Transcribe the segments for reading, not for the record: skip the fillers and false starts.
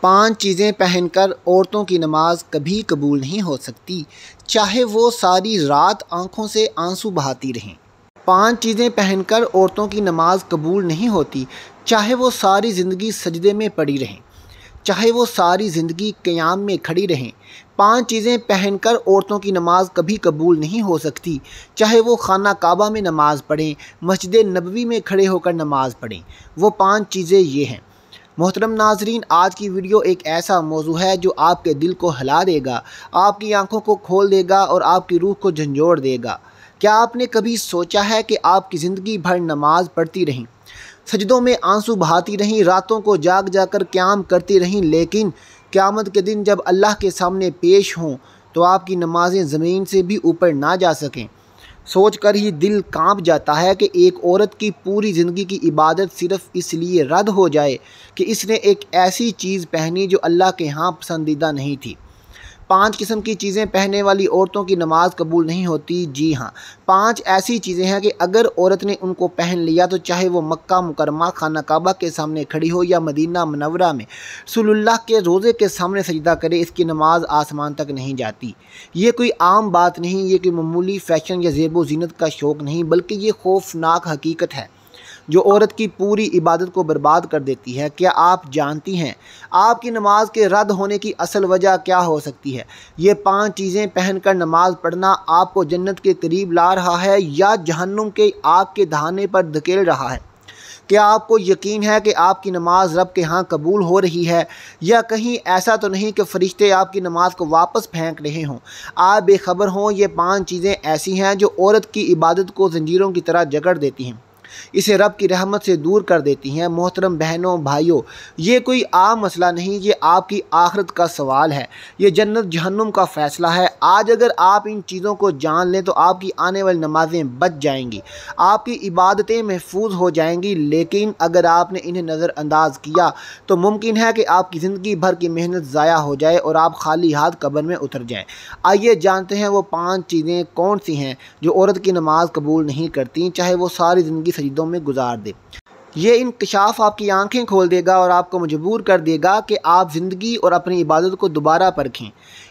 5 चीज़ें पहनकर औरतों की नमाज कभी कबूल नहीं हो सकती, चाहे वो सारी रात आंखों से आंसू बहाती रहें। 5 चीज़ें पहनकर औरतों की नमाज कबूल नहीं होती, चाहे वो सारी ज़िंदगी सजदे में पड़ी रहें, चाहे वो सारी ज़िंदगी क़याम में खड़ी रहें। 5 चीज़ें पहनकर औरतों की नमाज कभी कबूल नहीं हो सकती, चाहे वो खाना काबा में नमाज़ पढ़ें, मस्जिद नबवी में खड़े होकर नमाज़ पढ़ें। वो 5 चीज़ें ये हैं। मोहतरम नाजरीन, आज की वीडियो एक ऐसा मौजू है जो आपके दिल को हिला देगा, आपकी आंखों को खोल देगा और आपकी रूह को झंझोड़ देगा। क्या आपने कभी सोचा है कि आपकी ज़िंदगी भर नमाज पढ़ती रहीं, सजदों में आंसू बहाती रहीं, रातों को जाग जाकर क़याम करती रहीं, लेकिन क़यामत के दिन जब अल्लाह के सामने पेश हों तो आपकी नमाज़ें ज़मीन से भी ऊपर ना जा सकें? सोच कर ही दिल कांप जाता है कि एक औरत की पूरी ज़िंदगी की इबादत सिर्फ़ इसलिए रद्द हो जाए कि इसने एक ऐसी चीज़ पहनी जो अल्लाह के यहाँ पसंदीदा नहीं थी। 5 किस्म की चीज़ें पहनने वाली औरतों की नमाज कबूल नहीं होती। जी हाँ, 5 ऐसी चीज़ें हैं कि अगर औरत ने उनको पहन लिया तो चाहे वो मक्का मुकरमा खाना काबा के सामने खड़ी हो या मदीना मुनव्वरा में रसूलुल्लाह के रोज़े के सामने सजदा करे, इसकी नमाज आसमान तक नहीं जाती। ये कोई आम बात नहीं, ये कोई मामूली फ़ैशन या ज़ेबो ज़ीनत का शौक़ नहीं, बल्कि ये खौफनाक हकीकत है जो औरत की पूरी इबादत को बर्बाद कर देती है। क्या आप जानती हैं आपकी नमाज के रद्द होने की असल वजह क्या हो सकती है? ये 5 चीज़ें पहनकर नमाज पढ़ना आपको जन्नत के करीब ला रहा है या जहन्नुम के आग के दहाने पर धकेल रहा है? क्या आपको यकीन है कि आपकी नमाज रब के यहाँ कबूल हो रही है, या कहीं ऐसा तो नहीं कि फ़रिश्ते आपकी नमाज को वापस फेंक रहे हों? आप बेखबर हों, ये 5 चीज़ें ऐसी हैं जो औरत की इबादत को ज़ंजीरों की तरह जकड़ देती हैं, इसे रब की रहमत से दूर कर देती हैं। मोहतरम बहनों भाइयों, ये कोई आम मसला नहीं, ये आपकी आखिरत का सवाल है, ये जन्नत जहन्नुम का फ़ैसला है। आज अगर आप इन चीज़ों को जान लें तो आपकी आने वाली नमाज़ें बच जाएंगी, आपकी इबादतें महफूज हो जाएंगी। लेकिन अगर आपने इन्हें नज़रअंदाज किया तो मुमकिन है कि आपकी ज़िंदगी भर की मेहनत ज़ाया हो जाए और आप खाली हाथ कब्र में उतर जाएँ। आइए जानते हैं वो 5 चीज़ें कौन सी हैं जो औरत की नमाज कबूल नहीं करती, चाहे वो सारी ज़िंदगी सजदों में गुजार दे। ये इंकशाफ आपकी आंखें खोल देगा और आपको मजबूर कर देगा कि आप ज़िंदगी और अपनी इबादत को दोबारा परखें।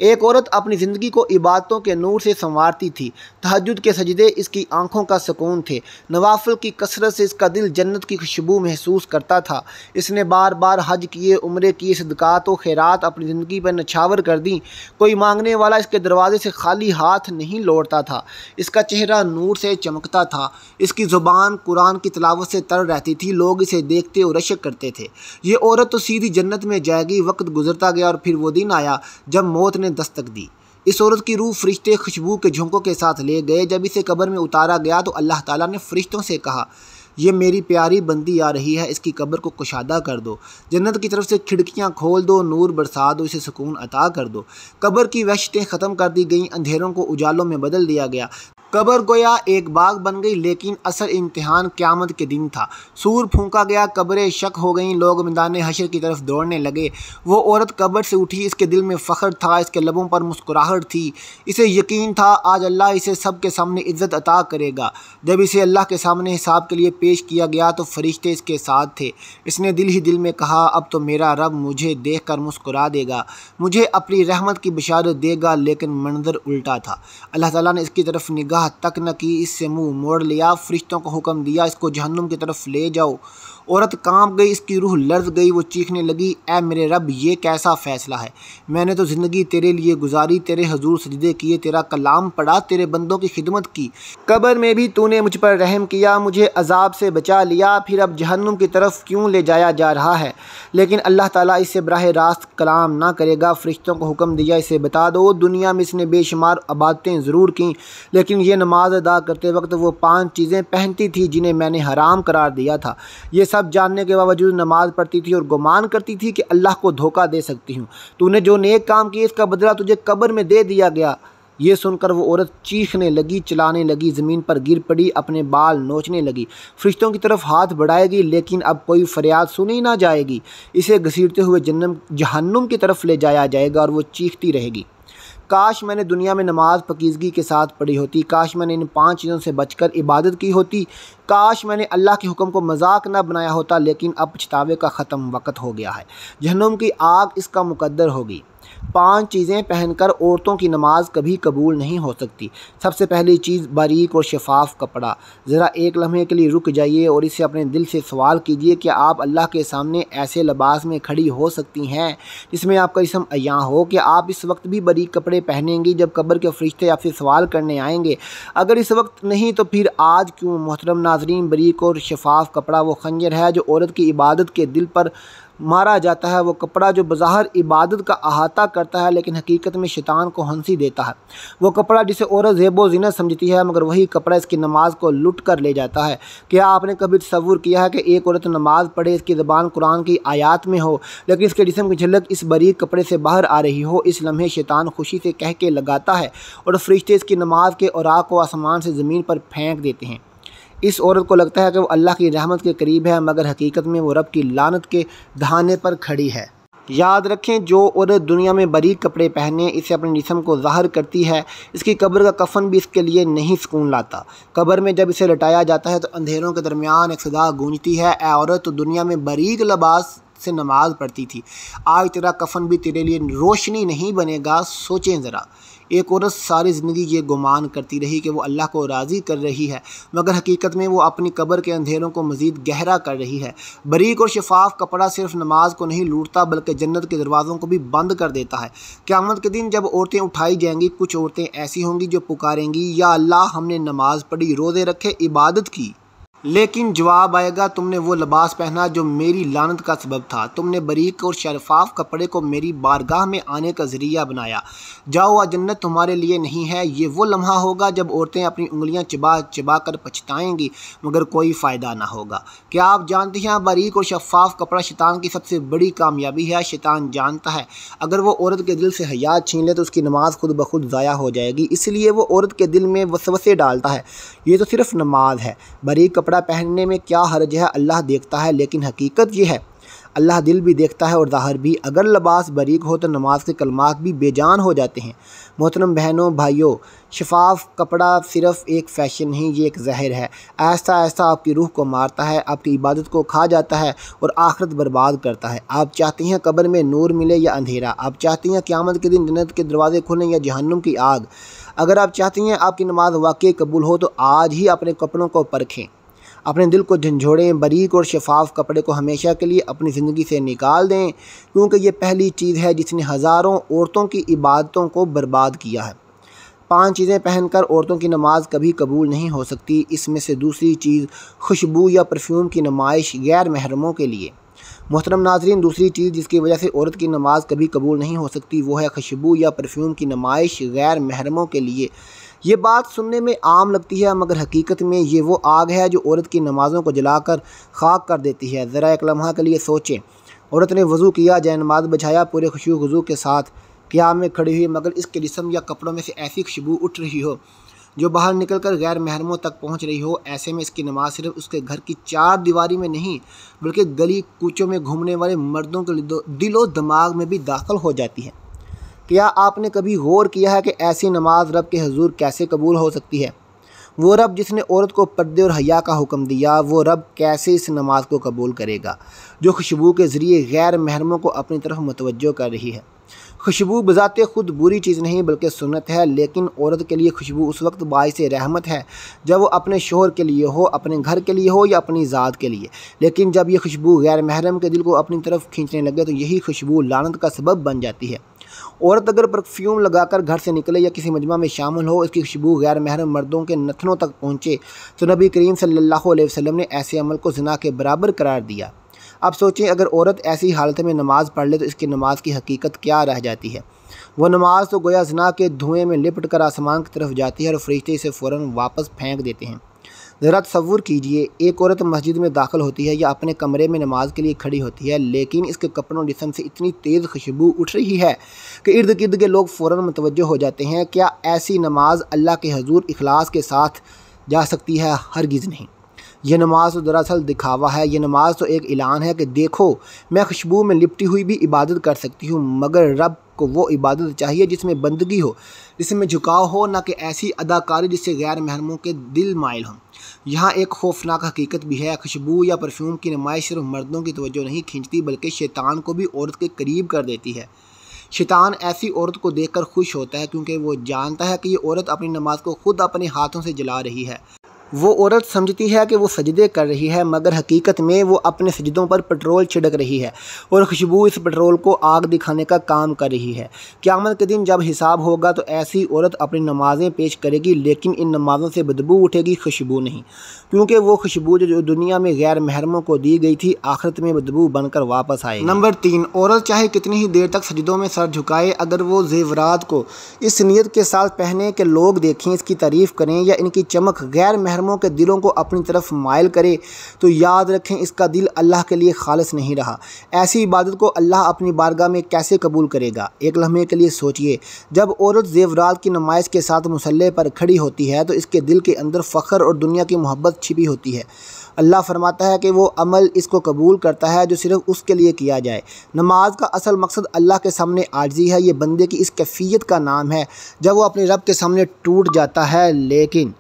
एक औरत अपनी ज़िंदगी को इबादतों के नूर से संवारती थी। तहज्जुद के सजदे इसकी आंखों का सुकून थे, नवाफिल की कसरत से इसका दिल जन्नत की खुशबू महसूस करता था। इसने बार बार हज किए, उम्रे किए, सदक़ात व खैरात अपनी ज़िंदगी पर नछावर कर दी। कोई मांगने वाला इसके दरवाजे से खाली हाथ नहीं लौटता था। इसका चेहरा नूर से चमकता था, इसकी ज़ुबान कुरान की तिलावत से तर रहती थी। लोग इसे देखते और रशक करते थे, ये औरत तो सीधी जन्नत में जाएगी। वक्त गुजरता गया और फिर वो दिन आया जब मौत ने दस्तक दी। इस औरत की रूह फरिश्ते खुशबू के झोंकों के साथ ले गए। जब इसे कब्र में उतारा गया तो अल्लाह ताला ने फरिश्तों से कहा, ये मेरी प्यारी बंदी आ रही है, इसकी कब्र को कुशादा कर दो, जन्नत की तरफ से खिड़कियां खोल दो, नूर बरसा दो, इसे सुकून अता कर दो। कब्र की वहशतें ख़त्म कर दी गईं, अंधेरों को उजालों में बदल दिया गया। कब्र गोया एक बाग बन गई, लेकिन असल इम्तिहान क़यामत के दिन था। सूर फूंका गया, कब्रें शक हो गईं, लोग मैदान हशर की तरफ दौड़ने लगे। वो औरत कब्र से उठी, इसके दिल में फ़ख्र था, इसके लबों पर मुस्कुराहट थी। इसे यकीन था आज अल्लाह इसे सब के सामने इज़्ज़त अता करेगा। जब इसे अल्लाह के सामने हिसाब के लिए पेश किया गया तो फरिश्ते इसके साथ थे। इसने दिल ही दिल में कहा, अब तो मेरा रब मुझे देख कर मुस्कुरा देगा, मुझे अपनी रहमत की बशारत देगा। लेकिन मंजर उल्टा था। अल्लाह ताला ने इसकी तरफ निगाह तक न की, इससे मुंह मोड़ लिया। फरिश्तों को हुक्म दिया, इसको जहन्नुम की तरफ ले जाओ। औरत कांप गई, इसकी रूह लर्ज़ गई। वो चीखने लगी, ऐ मेरे रब, ये कैसा फ़ैसला है? मैंने तो ज़िंदगी तेरे लिए गुजारी, तेरे हजूर सजदे किए, तेरा कलाम पढ़ा, तेरे बंदों की खिदमत की। कब्र में भी तूने मुझ पर रहम किया, मुझे अजाब से बचा लिया, फिर अब जहन्नुम की तरफ क्यों ले जाया जा रहा है? लेकिन अल्लाह ताला इससे बराह रास्त कलाम ना करेगा। फरिश्तों को हुक्म दिया, इसे बता दो, दुनिया में इसने बेशुमार इबादतें ज़रूर की, लेकिन ये नमाज अदा करते वक्त वो 5 चीज़ें पहनती थी जिन्हें मैंने हराम करार दिया था। ये सब जानने के बावजूद नमाज पढ़ती थी और गुमान करती थी कि अल्लाह को धोखा दे सकती हूँ। तूने जो नेक काम किए इसका बदला तुझे कब्र में दे दिया गया। ये सुनकर वो औरत चीखने लगी, चिल्लाने लगी, ज़मीन पर गिर पड़ी, अपने बाल नोचने लगी। फरिश्तों की तरफ हाथ बढ़ाएगी, लेकिन अब कोई फरियाद सुनी ना जाएगी। इसे घसीटते हुए जहन्नुम की तरफ ले जाया जाएगा और वो चीखती रहेगी। काश मैंने दुनिया में नमाज पाकीज़गी के साथ पढ़ी होती, काश मैंने इन 5 चीज़ों से बचकर इबादत की होती, काश मैंने अल्लाह के हुक्म को मजाक न बनाया होता, लेकिन अब पछतावे का ख़त्म वक्त हो गया है। जहन्नुम की आग इसका मुकद्दर होगी। 5 चीज़ें पहनकर औरतों की नमाज कभी कबूल नहीं हो सकती। सबसे पहली चीज़ बारीक और शफाफ कपड़ा। ज़रा एक लम्हे के लिए रुक जाइए और इससे अपने दिल से सवाल कीजिए कि आप अल्लाह के सामने ऐसे लिबास में खड़ी हो सकती हैं जिसमें आपका जिस्म अयां हो। कि आप इस वक्त भी बारीक कपड़े पहनेंगी जब कब्र के फरिश्ते आपसे सवाल करने आएंगे? अगर इस वक्त नहीं तो फिर आज क्यों? मोहतरम नाज़रीन, बारीक और शफाफ कपड़ा वो खंजर है जो औरत की इबादत के दिल पर मारा जाता है। वो कपड़ा जो बज़ाहिर इबादत का अहाता करता है लेकिन हकीकत में शैतान को हंसी देता है। वो कपड़ा जिसे औरत ज़ेबो ज़ीनत समझती है मगर वही कपड़ा इसकी नमाज को लुट कर ले जाता है। क्या आपने कभी तसव्वुर किया है कि एक औरत नमाज पढ़े, इसकी ज़बान कुरान की आयात में हो लेकिन इसके जिस्म की झलक इस बारीक कपड़े से बाहर आ रही हो? इस लम्हे शैतान खुशी से कह के लगाता है और फरिश्ते इसकी नमाज के औराक को आसमान से ज़मीन पर फेंक देते हैं। इस औरत को लगता है कि वो अल्लाह की रहमत के करीब है मगर हकीकत में वो रब की लानत के दहाने पर खड़ी है। याद रखें, जो औरत दुनिया में बारीक कपड़े पहने इसे अपने जिस्म को ज़ाहिर करती है, इसकी कब्र का कफन भी इसके लिए नहीं सुकून लाता। कब्र में जब इसे लटाया जाता है तो अंधेरों के दरमियान एक सदा गूंजती है, ए औरत तो दुनिया में बारीक लिबास से नमाज पढ़ती थी, आज तेरा कफन भी तेरे लिए रोशनी नहीं बनेगा। सोचें ज़रा, एक औरत सारी ज़िंदगी ये गुमान करती रही कि वो अल्लाह को राज़ी कर रही है मगर हकीकत में वो अपनी कब्र के अंधेरों को मज़ीद गहरा कर रही है। बारीक और शफाफ कपड़ा सिर्फ नमाज को नहीं लूटता बल्कि जन्नत के दरवाज़ों को भी बंद कर देता है। क़यामत के दिन जब औरतें उठाई जाएंगी, कुछ औरतें ऐसी होंगी जो पुकारेंगी, या अल्लाह हमने नमाज पढ़ी, रोज़े रखे, इबादत की, लेकिन जवाब आएगा तुमने वो लिबास पहना जो मेरी लानत का सबब था। तुमने बारीक और शफाफ कपड़े को मेरी बारगाह में आने का ज़रिया बनाया। जाओ, वह जन्नत तुम्हारे लिए नहीं है। ये वो लम्हा होगा जब औरतें अपनी उंगलियां चिबा चिबा कर पछताएंगी मगर कोई फ़ायदा ना होगा। क्या आप जानती हैं, बारीक और शफाफ कपड़ा शैतान की सबसे बड़ी कामयाबी है। शैतान जानता है अगर वो औरत के दिल से हया छीन ले तो उसकी नमाज खुद ब खुद ज़ाया हो जाएगी, इसलिए वो औरत के दिल में वसवसे डालता है, ये तो सिर्फ नमाज है। बारीक कपड़ा पहनने में क्या हर्ज है? अल्लाह देखता है, लेकिन हकीकत ये है अल्लाह दिल भी देखता है और ज़ाहिर भी। अगर लिबास बारीक हो तो नमाज के कलमात भी बेजान हो जाते हैं। मोहतरम बहनों भाइयों, शफाफ कपड़ा सिर्फ एक फ़ैशन नहीं, ये एक ज़हर है। ऐसा ऐसा आपकी रूह को मारता है, आपकी इबादत को खा जाता है और आखिरत बर्बाद करता है। आप चाहती हैं कब्र में नूर मिले या अंधेरा? आप चाहती हैं क़यामत के दिन जन्नत के दरवाज़े खुलें या जहन्नुम की आग? अगर आप चाहती हैं आपकी नमाज वाकई कबूल हो तो आज ही अपने कपड़ों को परखें, अपने दिल को झंझोड़ें, बारीक और शफाफ कपड़े को हमेशा के लिए अपनी ज़िंदगी से निकाल दें, क्योंकि ये पहली चीज़ है जिसने हज़ारों औरतों की इबादतों को बर्बाद किया है। 5 चीज़ें पहनकर औरतों की नमाज कभी कबूल नहीं हो सकती। इसमें से दूसरी चीज़ खुशबू या परफ्यूम की नुमाइश गैर महरमों के लिए। मोहतरम नाज़रीन, दूसरी चीज़ जिसकी वजह से औरत की नमाज कभी कबूल नहीं हो सकती वो है खुशबू या परफ्यूम की नुमाइश गैर महरमों के लिए। ये बात सुनने में आम लगती है मगर हकीकत में ये वो आग है जो औरत की नमाज़ों को जलाकर खाक कर देती है। ज़रा एक लम्हा के लिए सोचें, औरत ने वज़ू किया, जै नमाज बिछाया, पूरे खुशू खुजू के साथ क़याम में खड़ी हुई, मगर इसके जिस्म या कपड़ों में से ऐसी खुशबू उठ रही हो जो बाहर निकलकर गैर महरमों तक पहुंच रही हो। ऐसे में इसकी नमाज सिर्फ उसके घर की 4 दीवारी में नहीं बल्कि गली कूचों में घूमने वाले मर्दों के दिलो दिमाग में भी दाखिल हो जाती है। क्या आपने कभी गौर किया है कि ऐसी नमाज रब के हुजूर कैसे कबूल हो सकती है? वो रब जिसने औरत को पर्दे और हया का हुक्म दिया, वो रब कैसे इस नमाज को कबूल करेगा जो खुशबू के ज़रिए गैर महरमों को अपनी तरफ मुतवज्जो कर रही है। खुशबू बज़ाते खुद बुरी चीज़ नहीं बल्कि सुन्नत है, लेकिन औरत के लिए खुशबू उस वक्त बाइस रहमत है जब वो अपने शोहर के लिए हो, अपने घर के लिए हो या अपनी ज़ात के लिए। लेकिन जब ये खुशबू गैर महरम के दिल को अपनी तरफ खींचने लगे तो यही खुशबू लानत का सबब बन जाती है। औरत अगर परफ्यूम लगाकर घर से निकले या किसी मजमा में शामिल हो, इसकी खुशबू गैर महरम मर्दों के नथनों तक पहुँचे तो नबी करीम सल्लल्लाहु अलैहि वसल्लम ने ऐसे अमल को ज़िना के बराबर करार दिया। अब सोचें, अगर औरत ऐसी हालत में नमाज़ पढ़ ले तो इसकी नमाज की हकीकत क्या रह जाती है? वह नमाज तो गोया ज़िना के धुएँ में लिपट कर आसमान की तरफ जाती है और फरिश्ते इसे फ़ौरन वापस फेंक देते हैं। ज़रा तसव्वुर कीजिए, एक औरत मस्जिद में दाखिल होती है या अपने कमरे में नमाज के लिए खड़ी होती है, लेकिन इसके कपड़ों जिस्म से इतनी तेज़ खुशबू उठ रही है कि इर्द गिर्द के लोग फ़ौरन मुतवज्जो हो जाते हैं। क्या ऐसी नमाज अल्लाह के हुजूर इखलास के साथ जा सकती है? हरगिज़ नहीं। ये नमाज तो दरअसल दिखावा है। ये नमाज तो एक ऐलान है कि देखो मैं खुशबू में लिपटी हुई भी इबादत कर सकती हूँ, मगर रब को वो इबादत चाहिए जिसमें बंदगी हो, जिसमें झुकाव हो, ना कि ऐसी अदाकारी जिससे गैर महरमों के दिल माइल हों। यहाँ एक खौफनाक हकीकत भी है, खुशबू या परफ्यूम की नुमाइश सिर्फ मर्दों की तवज्जो नहीं खींचती बल्कि शैतान को भी औरत के करीब कर देती है। शैतान ऐसी औरत को देखकर खुश होता है क्योंकि वो जानता है कि ये औरत अपनी नमाज को खुद अपने हाथों से जला रही है। वो औरत समझती है कि वो सजदे कर रही है, मगर हकीकत में वो अपने सजदों पर पेट्रोल छिड़क रही है और खुशबू इस पेट्रोल को आग दिखाने का काम कर रही है। क़यामत के दिन जब हिसाब होगा तो ऐसी औरत अपनी नमाज़ें पेश करेगी, लेकिन इन नमाज़ों से बदबू उठेगी, खुशबू नहीं, क्योंकि वो खुशबू जो दुनिया में गैर महरमों को दी गई थी आखिरत में बदबू बनकर वापस आएगी। नंबर 3, औरत चाहे कितनी ही देर तक सजदों में सर झुकाए, अगर वो ज़ेवरात को इस नीयत के साथ पहने कि लोग देखें, इसकी तारीफ़ करें या इनकी चमक गैर महरमों के दिलों को अपनी तरफ माइल करे, तो याद रखें इसका दिल अल्लाह के लिए खालिस नहीं रहा। ऐसी इबादत को अल्लाह अपनी बारगाह में कैसे कबूल करेगा? एक लम्हे के लिए सोचिए, जब औरत ज़ेवरात की नुमाइश के साथ मुसल्ले पर खड़ी होती है तो इसके दिल के अंदर फ़ख्र और दुनिया की मोहब्बत छिपी होती है। अल्लाह फरमाता है कि वो अमल इसको कबूल करता है जो सिर्फ उसके लिए किया जाए। नमाज का असल मकसद अल्लाह के सामने आजिज़ी है। ये बंदे की इस कैफियत का नाम है जब वो अपने रब के सामने टूट जाता है। लेकिन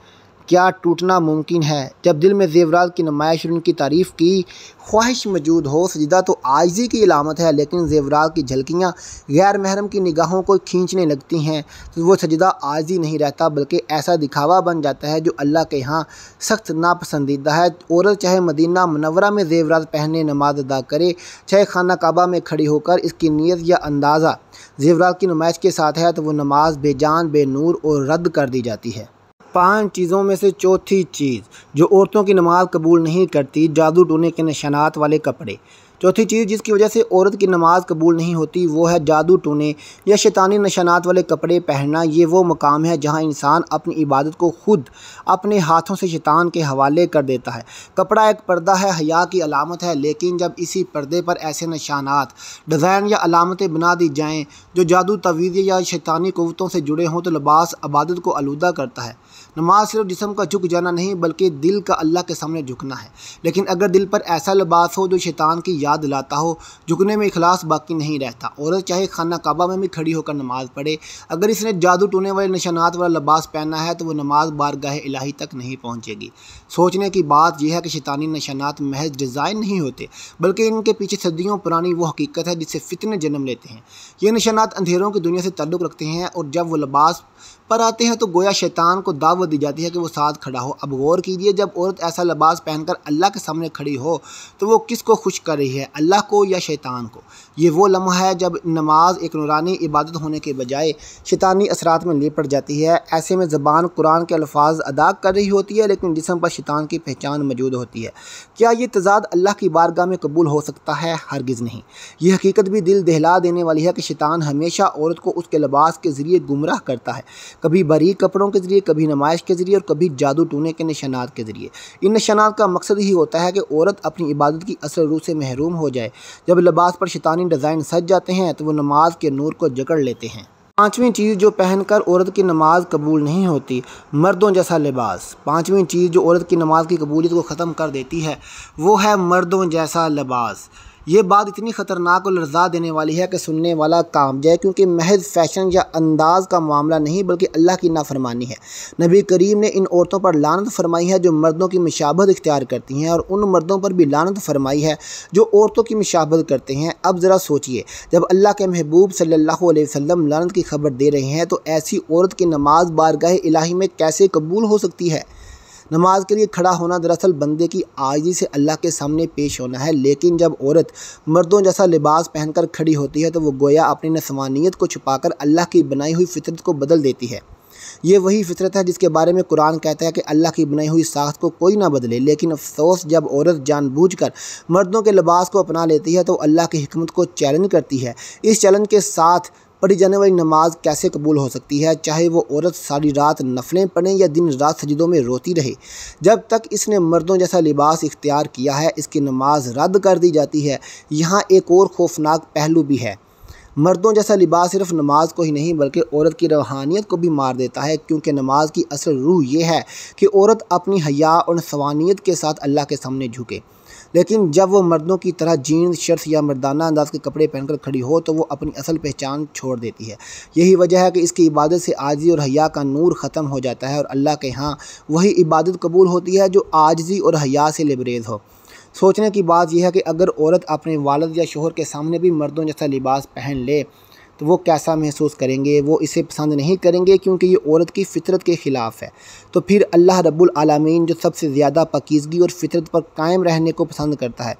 क्या टूटना मुमकिन है? जब दिल में ज़ेवरात की नुमाइश और उनकी तारीफ़ की ख्वाहिश मौजूद हो। सजदा तो आजिज़ी की अलामत है, लेकिन ज़ेवरात की झलकियाँ गैर महरम की निगाहों को खींचने लगती हैं तो वो सजदा आजिज़ी नहीं रहता बल्कि ऐसा दिखावा बन जाता है जो अल्लाह के यहाँ सख्त नापसंदीदा है। औरत चाहे मदीना मुनव्वरा में ज़ेवरात पहने नमाज अदा करे, चाहे खाना काबा में खड़ी होकर इसकी नीयत या अंदाज़ा ज़ेवरात की नुमाइश के साथ है तो वो नमाज बेजान, बेनूर और रद्द कर दी जाती है। 5 चीज़ों में से चौथी चीज़ जो औरतों की नमाज कबूल नहीं करती, जादू टोने के निशानात वाले कपड़े। चौथी चीज़ जिसकी वजह से औरत की नमाज कबूल नहीं होती वो है जादू टोने या शैतानी निशानात वाले कपड़े पहनना। ये वो मकाम है जहाँ इंसान अपनी इबादत को खुद अपने हाथों से शैतान के हवाले कर देता है। कपड़ा एक पर्दा है, हया की अलामत है, लेकिन जब इसी पर्दे पर ऐसे निशानात, डिज़ाइन या अलामतें बना दी जाएँ जो जादू, तवीज़ या शैतानी क़ुव्वतों से जुड़े हों तो लिबास इबादत को आलूदा करता है। नमाज सिर्फ जिस्म का झुक जाना नहीं बल्कि दिल का अल्लाह के सामने झुकना है। लेकिन अगर दिल पर ऐसा लिबास हो जो शैतान की याद दिलाता हो, झुकने में इखलास बाकी नहीं रहता। औरत चाहे खाना काबा में भी खड़ी होकर नमाज पढ़े, अगर इसने जादू टोने वाले निशानात वाला लिबास पहना है तो वो नमाज बारगाह इलाही तक नहीं पहुँचेगी। सोचने की बात यह है कि शैतानी निशानात महज डिज़ाइन नहीं होते बल्कि इनके पीछे सदियों पुरानी वो हकीकत है जिससे फितने जन्म लेते हैं। ये निशानात अंधेरों की दुनिया से ताल्लुक़ रखते हैं और जब वो लिबास पर आते हैं तो गोया शैतान को दावत दी जाती है कि वो साथ खड़ा हो। अब गौर कीजिए, जब औरत ऐसा लिबास पहनकर अल्लाह के सामने खड़ी हो तो वो किसको खुश कर रही है, अल्लाह को या शैतान को? ये वो लम्हा है जब नमाज एक नूरानी इबादत होने के बजाय शैतानी असरात में लिपट जाती है। ऐसे में ज़बान कुरान के अल्फाज अदा कर रही होती है लेकिन जिस्म पर शैतान की पहचान मौजूद होती है। क्या ये तज़ाद अल्लाह की बारगाह में कबूल हो सकता है? हरगिज़ नहीं। ये हकीकत भी दिल दहला देने वाली है कि शैतान हमेशा औरत को उसके लिबास के ज़रिए गुमराह करता है, कभी बारीक कपड़ों के ज़रिए, कभी नुमाइश के ज़रिए और कभी जादू टोने के निशानात के ज़रिए। इन निशानात का मकसद ही होता है कि औरत अपनी इबादत की असल रूह से महरूम हो जाए। जब लिबास पर शैतानी डिज़ाइन सज जाते हैं तो वो नमाज के नूर को जकड़ लेते हैं। 5वीं चीज़ जो पहनकर औरत की नमाज कबूल नहीं होती, मर्दों जैसा लिबास। 5वीं चीज़ जो औरत की नमाज की कबूलियत को ख़त्म कर देती है वो है मर्दों जैसा लिबास। ये बात इतनी ख़तरनाक और लर्ज़ा देने वाली है कि सुनने वाला कांप जाए, क्योंकि महज फ़ैशन या अंदाज़ का मामला नहीं बल्कि अल्लाह की नाफरमानी है। नबी करीम ने इन औरतों पर लानत फरमाई है जो मर्दों की मुशाबहत इख्तियार करती हैं और उन मर्दों पर भी लानत फरमाई है जो औरतों की मुशाबहत करते हैं। अब ज़रा सोचिए, जब अल्लाह के महबूब सल्लल्लाहु अलैहि वसल्लम लानत की खबर दे रहे हैं तो ऐसी औरत की नमाज बारगाह इलाही में कैसे कबूल हो सकती है? नमाज के लिए खड़ा होना दरअसल बंदे की आजिज़ी से अल्लाह के सामने पेश होना है, लेकिन जब औरत मर्दों जैसा लिबास पहनकर खड़ी होती है तो वो गोया अपनी नस्वानियत को छुपाकर अल्लाह की बनाई हुई फितरत को बदल देती है। ये वही फितरत है जिसके बारे में कुरान कहता है कि अल्लाह की बनाई हुई साख्त को कोई ना बदले। लेकिन अफसोस, जब औरत जानबूझकर मर्दों के लिबास को अपना लेती है तो अल्लाह की हिकमत को चैलेंज करती है। इस चैलेंज के साथ पढ़ी जाने वाली नमाज कैसे कबूल हो सकती है, चाहे वो औरत सारी रात नफलें पढ़ें या दिन रात सजदों में रोती रहे? जब तक इसने मर्दों जैसा लिबास इख्तियार किया है इसकी नमाज रद्द कर दी जाती है। यहाँ एक और खौफनाक पहलू भी है। मर्दों जैसा लिबास सिर्फ नमाज को ही नहीं बल्कि औरत की रूहानियत को भी मार देता है, क्योंकि नमाज की असल रूह ये है कि औरत अपनी हया और सवानियत के साथ अल्लाह के सामने झुके। लेकिन जब वो मर्दों की तरह जीन्स शर्ट्स या मर्दाना अंदाज के कपड़े पहनकर खड़ी हो तो वो अपनी असल पहचान छोड़ देती है। यही वजह है कि इसकी इबादत से आजिज़ी और हया का नूर ख़त्म हो जाता है और अल्लाह के यहाँ वही इबादत कबूल होती है जो आजिज़ी और हया से लबरेज़ हो। सोचने की बात यह है कि अगर औरत अपने वालिद या शोहर के सामने भी मर्दों जैसा लिबास पहन ले तो वो कैसा महसूस करेंगे? वो इसे पसंद नहीं करेंगे, क्योंकि ये औरत की फ़ितरत के ख़िलाफ़ है। तो फिर अल्लाह रब्बुल आलमीन जो सबसे ज़्यादा पाकीज़गी और फ़ितरत पर कायम रहने को पसंद करता है,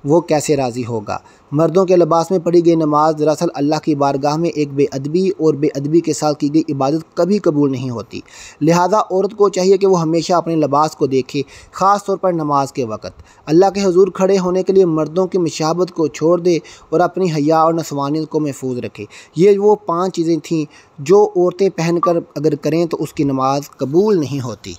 वो कैसे राज़ी होगा? मर्दों के लिबास में पढ़ी गई नमाज दरअसल अल्लाह की बारगाह में एक बेअदबी और बेअदबी के साथ की गई इबादत कभी कबूल नहीं होती। लिहाजा औरत को चाहिए कि वो हमेशा अपने लिबास को देखे, ख़ास तौर पर नमाज के वक़्त। अल्लाह के हुज़ूर खड़े होने के लिए मर्दों की मुशाबत को छोड़ दे और अपनी हया और नस्वानियत को महफूज रखे। ये वो 5 चीज़ें थीं जो औरतें पहन कर अगर करें तो उसकी नमाज कबूल नहीं होती।